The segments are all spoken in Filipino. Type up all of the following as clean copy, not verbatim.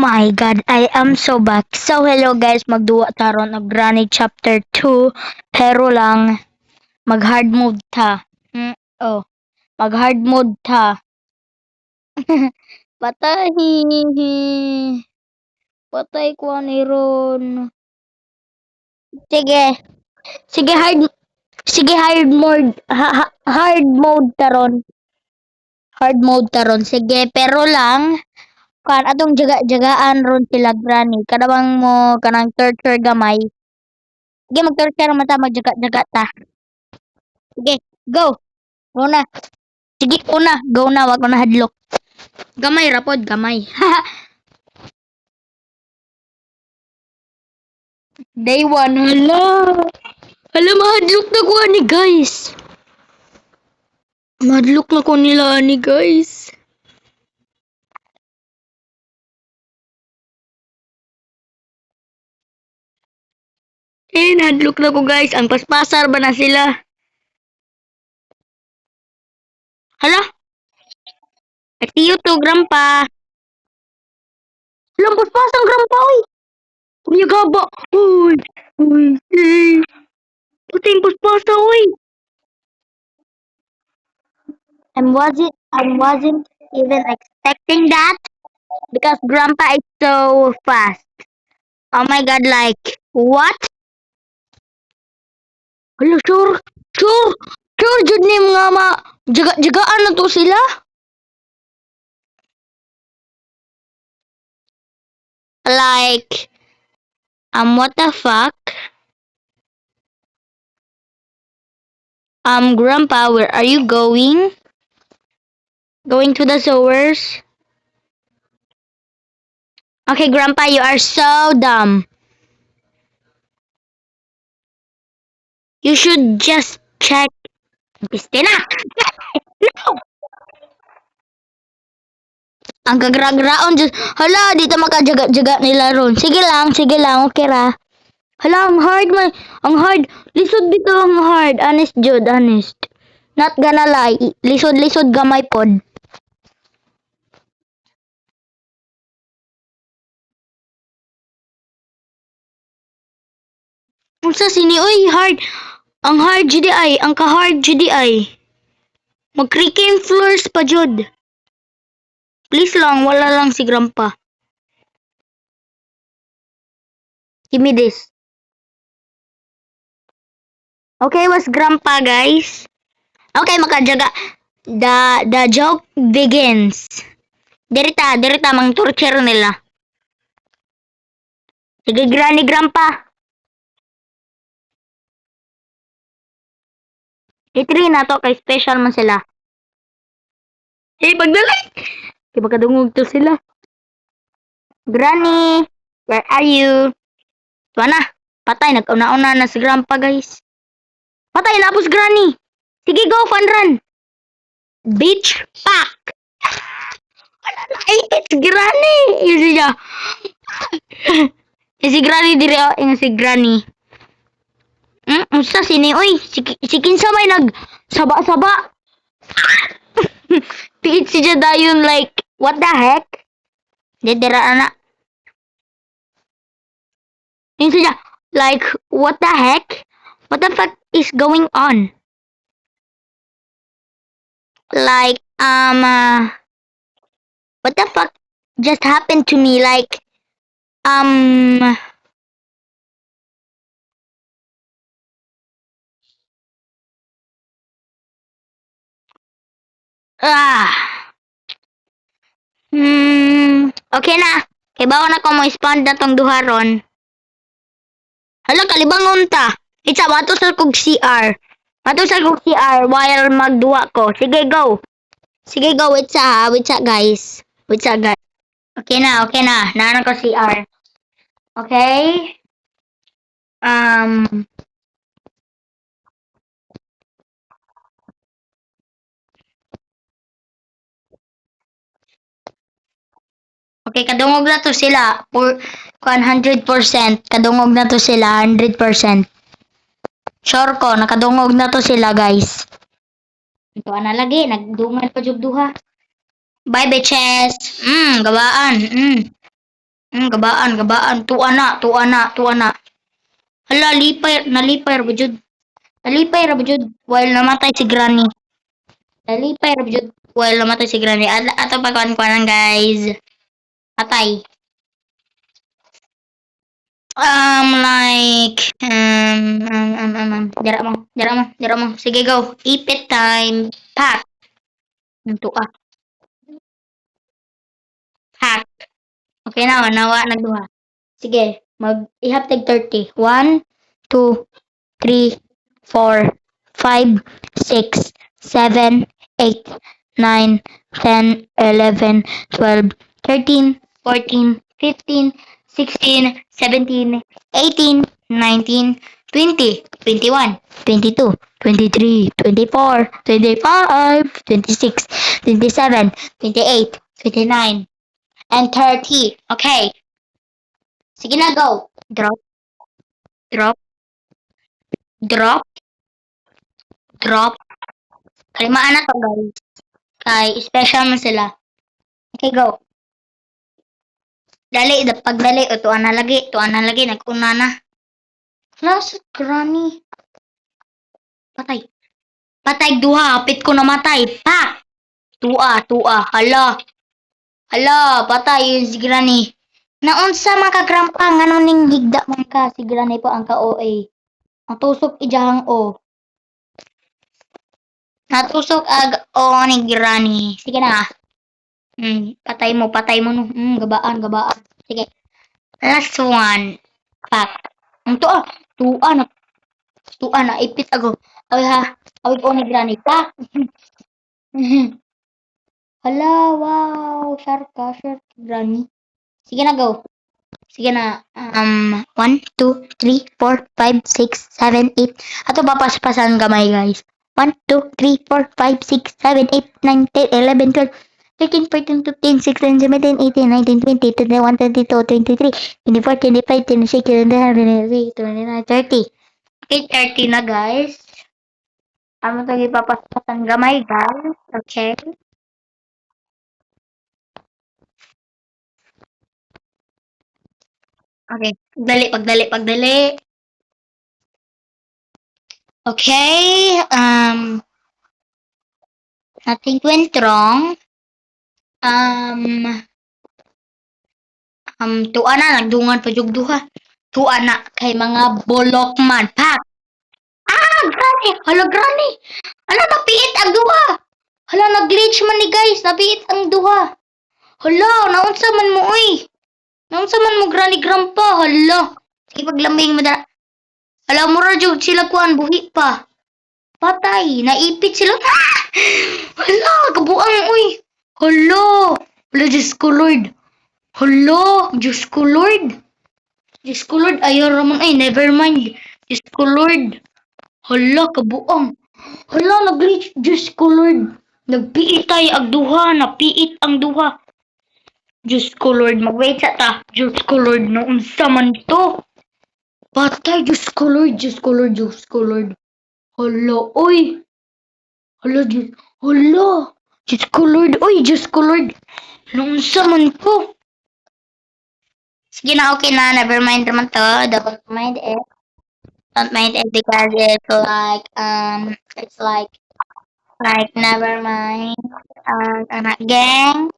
my god, I am so back. So hello guys, magduwa taron og Granny chapter 2 pero lang mag hard mode ta. Oh, mag hard mode ta. Patay. Patay ko ni ron. Sige. Sige hard mode hard mode taron. Hard mode taron. Sige, pero lang kan atong jagaan ron sila Granny. Kadawang mo kanang torture gamay. Sige, mag-torture naman ta, magjaga-jaga ta. Sige, go. Go na. Sige, una. Go na, wag mo na hadlok. Gamay, rapod, gamay. Day 1, hala. Hala, mahadlok na ko ani, guys. Mahadlok na ko nila ani, guys. Nahadlok na ko, guys. Ang paspasar ba na sila? Hala? Atiyo to, grandpa. Hala, ang paspasang grandpa, oy. Kuya gaba. Uy. Uy. Puti yung paspasa, oy. I wasn't even expecting that because grandpa is so fast. Oh my god, like what? Hello, sure, jud ni mga jagaan na to sila. Like, what the fuck? Grandpa, where are you going? Going to the sewers? Okay, grandpa, you are so dumb. You should just check. Piste na! No! Ang kagragraon dyan. Hala, dito makajaga-jaga nila ron. Sige lang, okay ra. Hala, ang hard man. Ang hard. Lisod dito ang hard. Honest, Jud, honest. Not gonna lie. Lisod gamay pod. Unsa sini? Uy, hard. Ang hard judi ay. Ang ka-hard judi ay. Mag-creaking floors pa, Jud. Please lang, wala lang si grandpa. Give me this. Okay, was grandpa, guys? Okay, makajaga. The joke begins. Dirita, mang torture nila. Sige, Granny, grandpa. I-3 na to, kay special man sila. Pagdali! Kaya makadungog to sila. Granny, where are you? Tuwa na, patay, nag-una-una na si grandpa, guys. Patay, napos Granny. Sige, go, fun run. Bitch, pack. Ay, it's Granny. Easy niya. Si Granny dire, si Granny. Unsa sini, oy? Si kinsa may nag-saba-saba. Tiit si Jadayon like, what the heck? Didira na. Kinsa siya, like, what the heck? What the fuck is going on? Like, what the fuck just happened to me? Like, okay na. Kay bawa na ko mo spawn na tong duha ron. Hala, kalibangon ta. Itsa, matusal kog CR. Matusal kog CR while magduwa ko. Sige, go. Sige, go. Wait sa, guys. Guys. Okay na. Naanan ko CR. Okay. Okay, kadungog na to sila. 100%. Kadungog na to sila. 100%. Sure ko, nakadungog na to sila, guys. Ito na lagi. Nagdungan pa jud duha. Bye, bitches. Gawaan. Gabaan. Tuwa na. Hala, nalipay ra ba jud? Nalipay ra ba jud? While namatay si Granny. Nalipay ra ba jud? While namatay si Granny. Ato pa kuan guys. Patay. Dira mo. Sige, go. Ipit time. Pack. Tuwa. Pack. Okay na, nagduha. Sige, ihap tag 30. 1, 2, 3, 4, 5, 6, 7, 8, 9, 10, 11, 12, 13, 14, 15, 16, 17, 18, 19, 20, 21, 22, 23, 24, 25, 26, 27, 28, 29, and 30. Okay. Sige na, go. Drop, drop, drop, drop. Kalimaan na to, guys. Kay, special man sila. Okay, go. Dali, pagdali. O, tuan na lagi. Nag-una na. Last, granny. Patay. Patay, duha. Hapit ko namatay. Pa! Tua. Hala, patay yun si granny. Naunsa man ka grampa, ngano ning higda man ka. Si granny po ang ka-OA. Ang tusok ijahang O. Natusok o ni granny. Sige na. Patay mo no. Gabaan. Sige. Last one. Pak. Ang tuwa na ipit ako. Awi ha. Awi ko ni granny. Pak. Hala, wow. Shark granny. Sige na, go. Sige na. 1, 2, 3, 4, 5, 6, 7, 8. Ato papaspasan gamay, guys. 1, 2, 3, 4, 5, 6, 7, 8, 9, 10, 11, 12, 13, 14, 15, 16, 17, 18, 19, 20, 21, 22, 23, 24, 25, 26, 27, 28, 29, 30. Okay, 30 na, guys. Ano tayo papaspasan gamay, guys? Okay. Okay. Pagdali. Okay. Nothing went wrong. Tuwa na, nagdungan pa jug duha. Tuwa na, kay mga bolok man. Pak! Granny! Hala, granny! Hala, napiit ang duha! Hala, nag-glitch man ni guys. Napiit ang duha. Hala, naunsa man mo, uy. Naunsa man mo, granny grandpa. Hala. Sige, paglambing mo da. Hala, mura jug sila kuan, buhi pa. Patay, naipit sila. Hala, kabuang, uy. Hala. Hala, Diyos ko, Lord. Hala, Diyos ko, Lord. Diyos ko, Lord. Ayaw raman, ay, never mind. Diyos ko, Lord. Hala, kabuang. Hala, nag-glitch. Diyos ko, Lord. Nagpiit tayo ang duha. Napiit ang duha. Diyos ko, Lord. Mag-wait sa ta. Diyos ko, Lord. Naunsa man to. Patay, Diyos ko, Lord. Diyos ko, Lord. Diyos ko, Lord. Hala, oy. Hala, Diyos. Hala. Diyos ko, Lord. Oy, Diyos ko, Lord. Naunsa man to. Sige na, okay na. Never mind naman to. Don't mind it. Don't mind it because it's like, never mind. Anak gang.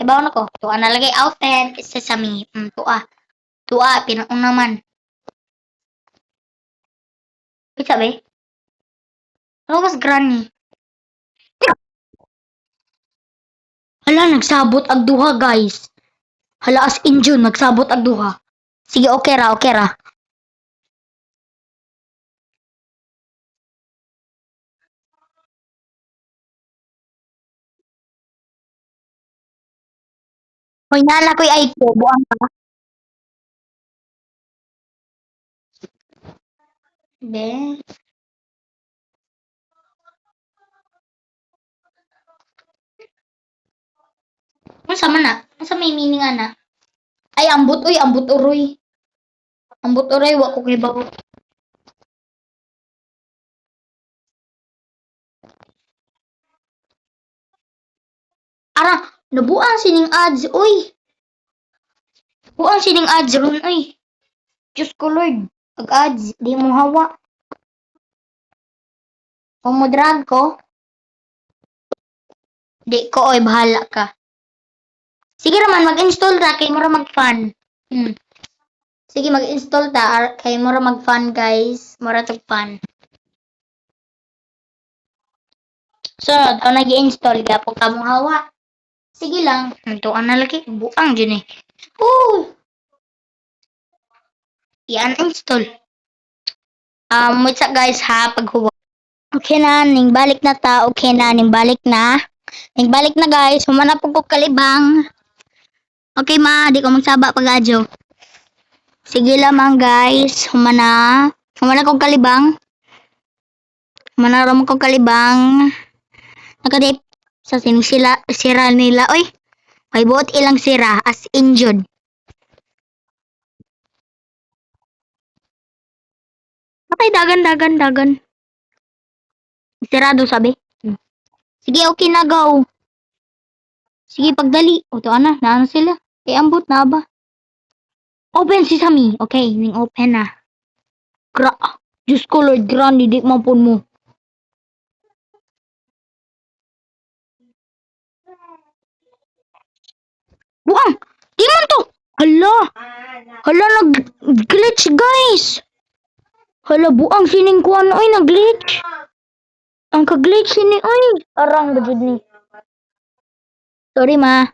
Ibaw na ko. Tuwa na lagi. Outfit. Sesame. Tuwa. Pinaong naman. Wait, sabi? Ano mas granny? Hala, nagsabot ang duha, guys. Hala, as in June, nagsabot ang duha. Sige, okay ra. Hoy, nana ko'y ay ko. Buang ka. Be. Ano man na? Ano may meaning ana? Ay, ambot uroy. Ambot uroy, wa ko kay bago. Ara, nabuang sining ads, uy. Buang sining ads ron ay. Diyos ko Lord. Pag ads, di mo hawa. Kung mo drag ko, di ko oy bahala ka. Sige raman, mag-install ta kay mura mag-fun. Sige, mag-install ta kay mura mag-fun guys. Mura tog fun. Sunod, ako nag-install ka po ka mong hawa. Sige lang. Ito na lagi. Buang dyan eh. I-uninstall. What's up guys ha, paghuwa. Okay na, ning balik na ta. Okay na, ning balik na. Ning balik na guys. Humana po ko kalibang. Okay ma, di ko magsaba pag-adyo. Sige lamang guys. Humana. Humana kong kalibang. Humana rin kong kalibang. Nakadip sa sining sira nila. Oy, may buot ilang sira as injured. Okay, dagan. Sirado sabi. Sige, okay na go. Sige, pagdali. O, to na. Naano sila? Ambot na ba? Open sesame. Okay, ning open na. Diyos ko Lord, grande, di mampun mo. Buang! Di man to! Hala, nag-glitch guys! Hala, buang sining kuan, oy, nag-glitch! Ang ka-glitch ni, oy! Arang gajud ni. Sorry ma.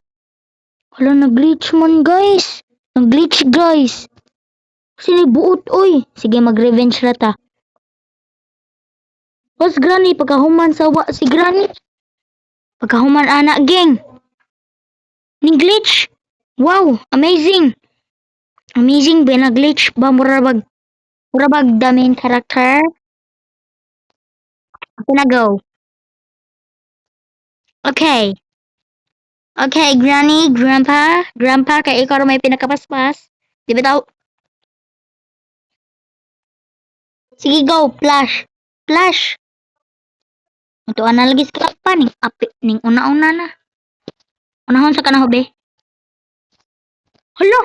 Hala, nag-glitch man guys! Nag-glitch guys! Sini buot, oy! Sige, mag-revenge na ta. Mas Granny, pagkahuman sawa si Granny. Pagkahuman anak, geng! Ning glitch! Wow, amazing! Amazing ba na glitch ba murabag the main character? Ako na go. Okay. Okay, Granny, Grandpa, kay ikaw may pinakapaspas. Di ba tao? Sige, go, Flash. Ito na lagi sa pa, ning api, ning una-una na. Unahon sa kanang hobe. Hala!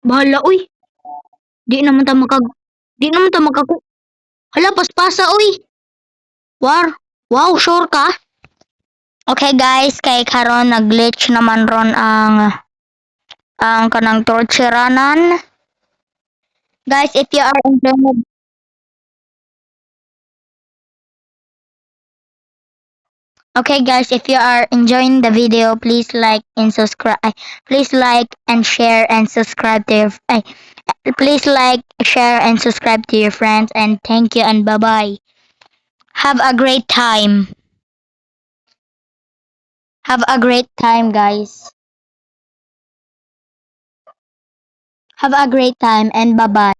Bahala, uy. Di naman ta magkaku. Hala, paspasa, uy. Wow, sure ka? Okay guys, kay karon nag-glitch naman ron ang kanang torturanan. Guys, if you are enjoying Okay guys, if you are enjoying the video, please like and subscribe. Please like and share and subscribe to your please like, share and subscribe to your friends and thank you and bye-bye. Have a great time. Have a great time, guys. Have a great time and bye-bye.